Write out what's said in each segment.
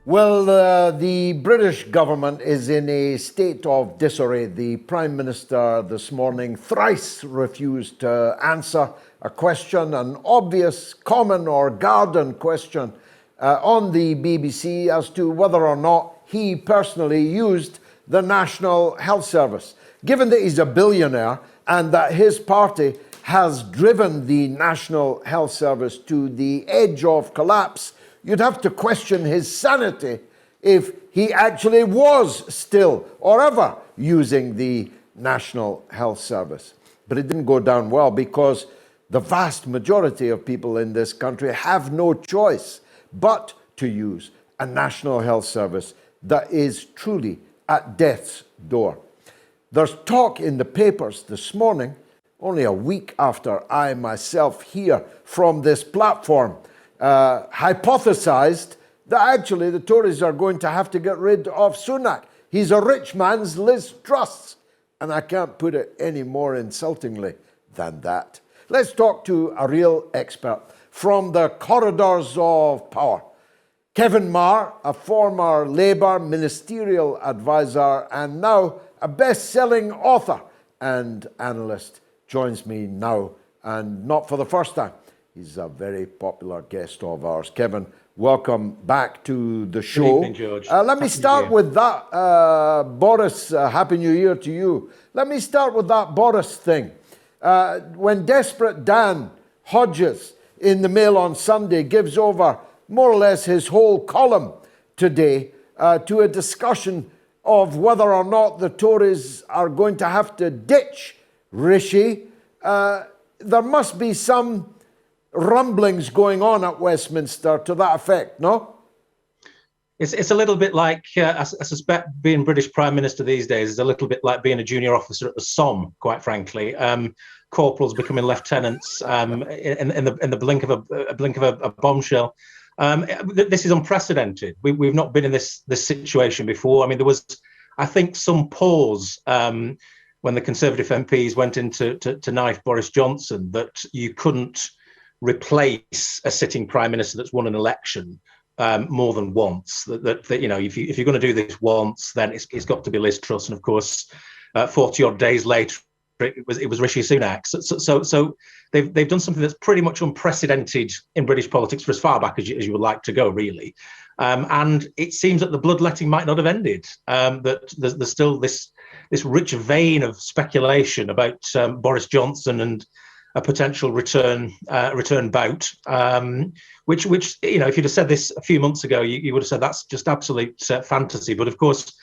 Well, the British government is in a state of disarray. The Prime Minister this morning thrice refused to answer a question, an obvious, common or garden question on the BBC as to whether or not he personally used the National Health Service. Given that he's a billionaire and that his party has driven the National Health Service to the edge of collapse, you'd have to question his sanity if he actually was still or ever using the National Health Service. But it didn't go down well because the vast majority of people in this country have no choice but to use a National Health Service that is truly at death's door. There's talk in the papers this morning, only a week after I myself here from this platform hypothesized that actually the Tories are going to have to get rid of Sunak. He's a rich man's Liz Truss, and I can't put it any more insultingly than that. Let's talk to a real expert from the corridors of power. Kevin Marr, a former Labour ministerial advisor and now a best-selling author and analyst, joins me now, and not for the first time. He's a very popular guest of ours. Kevin, welcome back to the show. Good evening, George. Let me start with that. Boris, Happy New Year to you. Let me start with that Boris thing. When Desperate Dan Hodges in the Mail on Sunday gives over more or less his whole column today to a discussion of whether or not the Tories are going to have to ditch Rishi, there must be some rumblings going on at Westminster to that effect, no? It's a little bit like, I suspect being British Prime Minister these days is a little bit like being a junior officer at the Somme, quite frankly. Corporals becoming lieutenants in the blink of a bombshell. This is unprecedented. We've not been in this situation before. I mean, there was, I think, some pause when the Conservative MPs went in to knife Boris Johnson that you couldn't replace a sitting Prime Minister that's won an election more than once. That you know, if you're going to do this once, then it's got to be Liz Truss. And of course, 40 odd days later, it was Rishi Sunak. So they've done something that's pretty much unprecedented in British politics for as far back as you would like to go, really. And it seems that the bloodletting might not have ended. That there's still this rich vein of speculation about Boris Johnson and a potential return bout, which you know, if you'd have said this a few months ago, you would have said that's just absolute fantasy. But of course,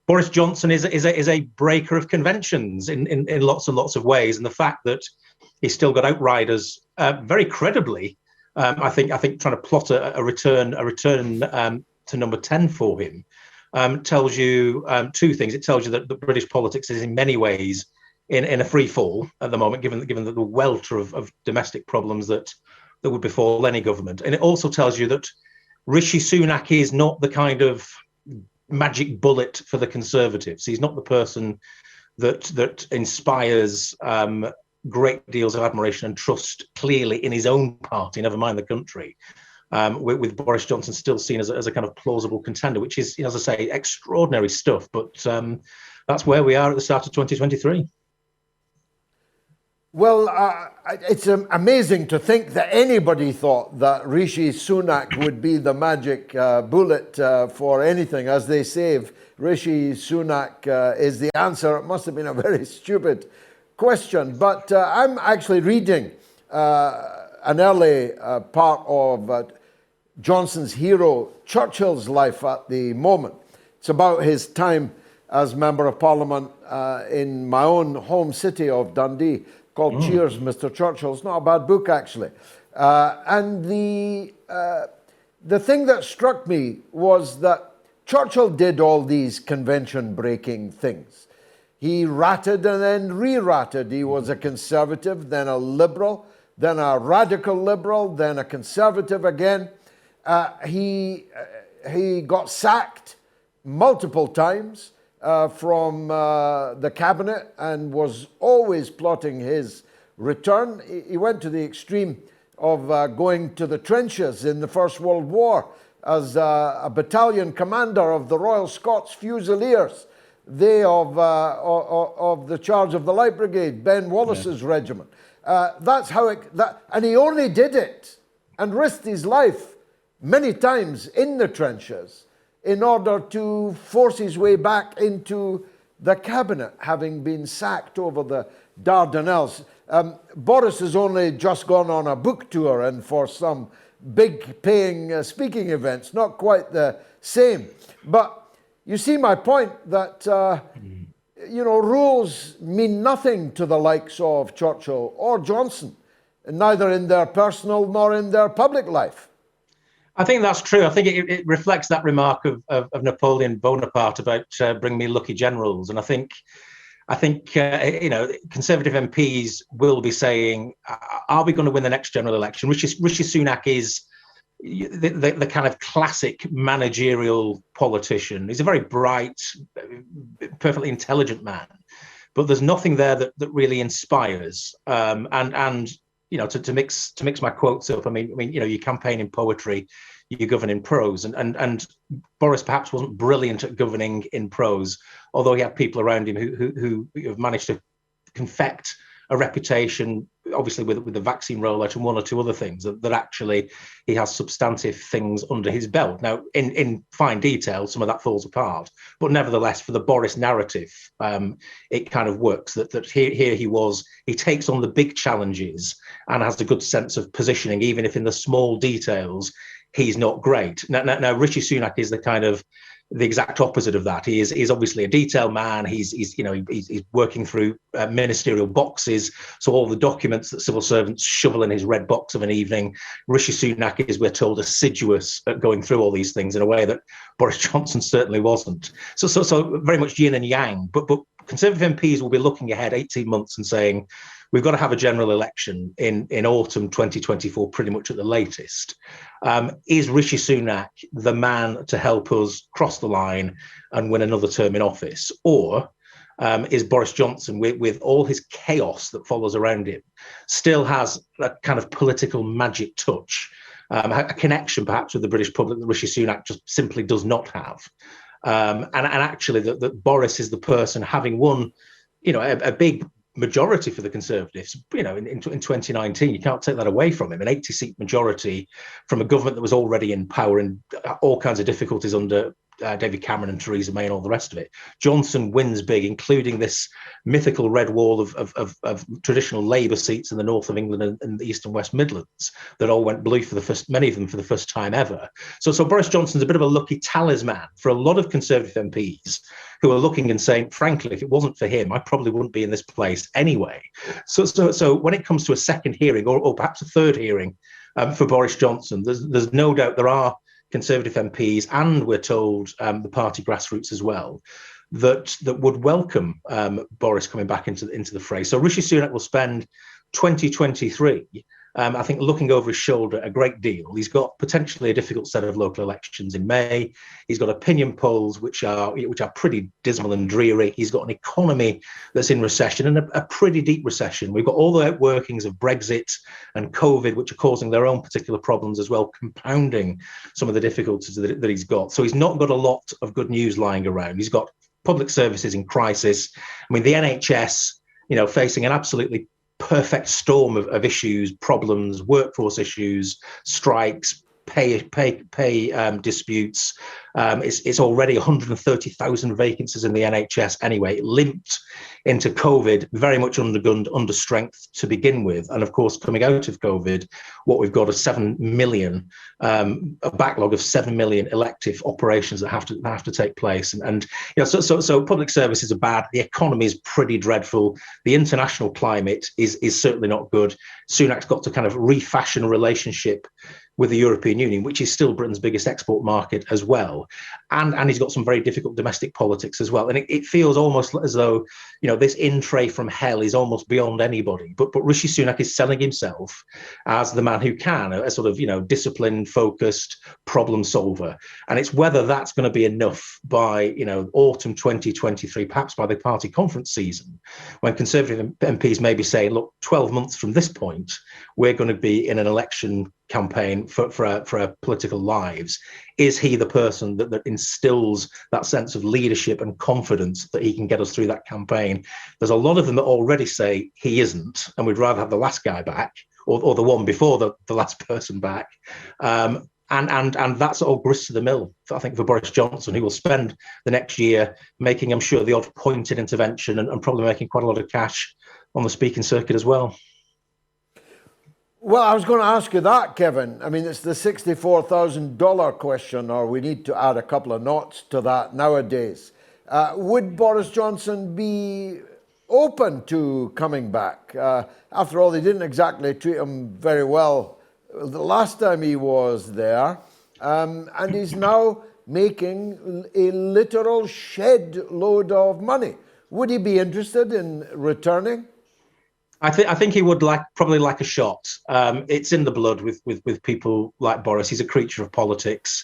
Boris Johnson is a breaker of conventions in lots and lots of ways, and the fact that he's still got outriders very credibly, I think trying to plot a return to number 10 for him tells you two things. It tells you that the British politics is in many ways in a free fall at the moment, given the welter of domestic problems that would befall any government. And it also tells you that Rishi Sunak is not the kind of magic bullet for the Conservatives. He's not the person that inspires great deals of admiration and trust clearly in his own party, never mind the country. With Boris Johnson still seen as a kind of plausible contender, which is, as I say, extraordinary stuff. But that's where we are at the start of 2023. Well, it's amazing to think that anybody thought that Rishi Sunak would be the magic bullet for anything. As they say, if Rishi Sunak is the answer, it must have been a very stupid question. But I'm actually reading an early part of Johnson's hero Churchill's life at the moment. It's about his time as Member of Parliament in my own home city of Dundee, called Cheers, Mr. Churchill. It's not a bad book, actually. And the thing that struck me was that Churchill did all these convention-breaking things. He ratted and then re-ratted. He was a conservative, then a liberal, then a radical liberal, then a conservative again. He got sacked multiple times from the cabinet and was always plotting his return. He went to the extreme of going to the trenches in the First World War as a battalion commander of the Royal Scots Fusiliers, they of the charge of the Light Brigade, Ben Wallace's regiment. That's how and he only did it and risked his life many times in the trenches in order to force his way back into the cabinet, having been sacked over the Dardanelles. Boris has only just gone on a book tour and for some big paying speaking events, not quite the same. But you see my point that, rules mean nothing to the likes of Churchill or Johnson, neither in their personal nor in their public life. I think that's true. I think it reflects that remark of Napoleon Bonaparte about bring me lucky generals. And I think Conservative MPs will be saying, are we going to win the next general election? Rishi Sunak is the kind of classic managerial politician. He's a very bright, perfectly intelligent man, but there's nothing there that really inspires. To mix my quotes up, I mean, you campaign in poetry, you govern in prose, and Boris perhaps wasn't brilliant at governing in prose, although he had people around him who have managed to confect a reputation, obviously with the vaccine rollout and one or two other things, that actually he has substantive things under his belt. Now, in fine detail, some of that falls apart, but nevertheless, for the Boris narrative, it kind of works. That here he takes on the big challenges and has a good sense of positioning, even if in the small details he's not great. Now Rishi Sunak is the exact opposite of that. He's obviously a detail man. He's working through ministerial boxes. So all the documents that civil servants shovel in his red box of an evening, Rishi Sunak is, we're told, assiduous at going through all these things in a way that Boris Johnson certainly wasn't. So very much yin and yang. But Conservative MPs will be looking ahead 18 months and saying, we've got to have a general election in autumn 2024, pretty much at the latest. Is Rishi Sunak the man to help us cross the line and win another term in office? Or is Boris Johnson, with all his chaos that follows around him, still has a kind of political magic touch, a connection perhaps with the British public that Rishi Sunak just simply does not have? And actually that Boris is the person, having won, a big majority for the Conservatives, in 2019, you can't take that away from him. An 80-seat majority from a government that was already in power and all kinds of difficulties under David Cameron and Theresa May and all the rest of it. Johnson wins big, including this mythical red wall of traditional Labour seats in the north of England and the east and west Midlands that all went blue many of them for the first time ever. So Boris Johnson's a bit of a lucky talisman for a lot of Conservative MPs who are looking and saying, frankly, if it wasn't for him, I probably wouldn't be in this place anyway. So when it comes to a second hearing or perhaps a third hearing for Boris Johnson, there's no doubt there are Conservative MPs, and we're told the party grassroots as well, that would welcome Boris coming back into the fray. So Rishi Sunak will spend 2023, I think, looking over his shoulder a great deal. He's got potentially a difficult set of local elections in May. He's got opinion polls which are pretty dismal and dreary. He's got an economy that's in recession, and a pretty deep recession. We've got all the outworkings of Brexit and COVID, which are causing their own particular problems as well, compounding some of the difficulties that he's got. So he's not got a lot of good news lying around. He's got public services in crisis. I mean, the NHS, facing an absolutely perfect storm of issues, problems, workforce issues, strikes, pay disputes. It's already 130,000 vacancies in the NHS anyway. It limped into COVID, very much undergunned, under strength to begin with. And of course, coming out of COVID, what we've got is a backlog of 7 million elective operations that have to take place. So public services are bad. The economy is pretty dreadful. The international climate is certainly not good. Sunak's got to kind of refashion a relationship with the European Union, which is still Britain's biggest export market as well. And he's got some very difficult domestic politics as well. And it feels almost as though, this in-tray from hell is almost beyond anybody. But Rishi Sunak is selling himself as the man who can, a sort of, disciplined, focused problem solver. And it's whether that's going to be enough by, autumn 2023, perhaps by the party conference season, when Conservative MPs may be saying, look, 12 months from this point, we're going to be in an election campaign for our political lives. Is he the person that instills that sense of leadership and confidence that he can get us through that campaign? There's a lot of them that already say he isn't, and we'd rather have the last guy back, or the one before the last person back. And that's all grist to the mill, I think, for Boris Johnson, who will spend the next year making, I'm sure, the odd pointed intervention and probably making quite a lot of cash on the speaking circuit as well. Well, I was going to ask you that, Kevin. I mean, it's the $64,000 question, or we need to add a couple of knots to that nowadays. Would Boris Johnson be open to coming back? After all, they didn't exactly treat him very well the last time he was there, and he's now making a literal shed load of money. Would he be interested in returning? I think he would probably like a shot. It's in the blood with people like Boris. He's a creature of politics.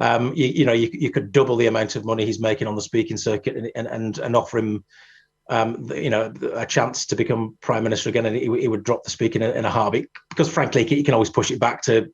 You could double the amount of money he's making on the speaking circuit and offer him a chance to become prime minister again, and he would drop the speaking in a heartbeat, because frankly he can always push it back to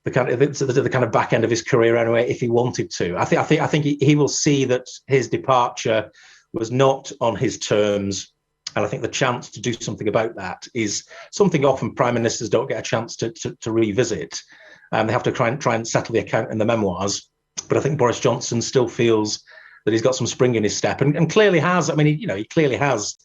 the kind of back end of his career anyway if he wanted to. I think he will see that his departure was not on his terms, and I think the chance to do something about that is something often prime ministers don't get a chance to revisit. They have to try and settle the account in the memoirs. But I think Boris Johnson still feels that he's got some spring in his step, and clearly has. I mean, he clearly has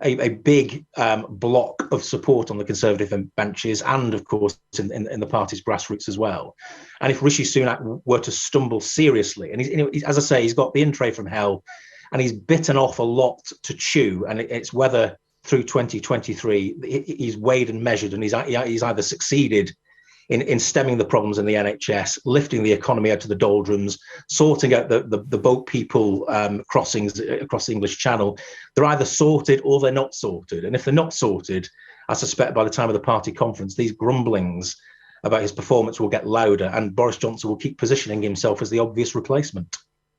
a big block of support on the Conservative benches, and of course in the party's grassroots as well. And if Rishi Sunak were to stumble seriously, and he's, as I say, he's got the in tray from hell, and he's bitten off a lot to chew, and it's whether through 2023 he's weighed and measured, and he's either succeeded in stemming the problems in the NHS, lifting the economy out of the doldrums, sorting out the boat people crossings across the English Channel. They're either sorted or they're not sorted. And if they're not sorted, I suspect by the time of the party conference, these grumblings about his performance will get louder, and Boris Johnson will keep positioning himself as the obvious replacement.